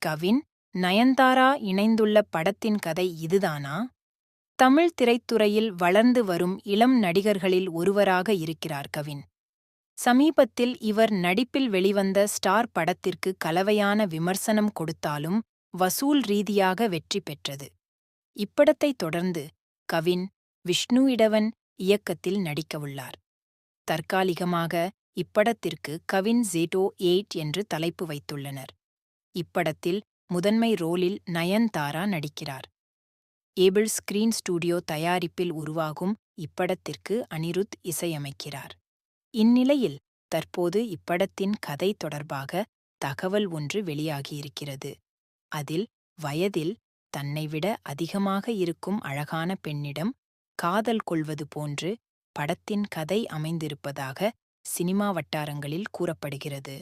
கவின், நயன்தாரா இணைந்துள்ள படத்தின் கதை இதுதானா? தமிழ் திரைத்துறையில் வளர்ந்து வரும் இளம் நடிகர்களில் ஒருவராக இருக்கிறார் கவின். சமீபத்தில் இவர் நடிப்பில் வெளிவந்த ஸ்டார் படத்திற்கு கலவையான விமர்சனம் கொடுத்தாலும் வசூல் ரீதியாக வெற்றி பெற்றது. இப்படத்தைத் தொடர்ந்து கவின் விஷ்ணு இடவன் இயக்கத்தில் நடிக்கவுள்ளார். தற்காலிகமாக இப்படத்திற்கு கவின் ஜேட்டோ 8 என்று தலைப்பு வைத்துள்ளனர். இப்படத்தில் முதன்மை ரோலில் நயன்தாரா நடிக்கிறார். ஏபிள் ஸ்கிரீன் ஸ்டுடியோ தயாரிப்பில் உருவாகும் இப்படத்திற்கு அனிருத் இசையமைக்கிறார். இந்நிலையில் தற்போது இப்படத்தின் கதை தொடர்பாக தகவல் ஒன்று வெளியாகியிருக்கிறது. அதில் வயதில் தன்னை விட அதிகமாக இருக்கும் அழகான பெண்ணிடம் காதல் கொள்வது போன்று படத்தின் கதை அமைந்திருப்பதாக சினிமா வட்டாரங்களில் கூறப்படுகிறது.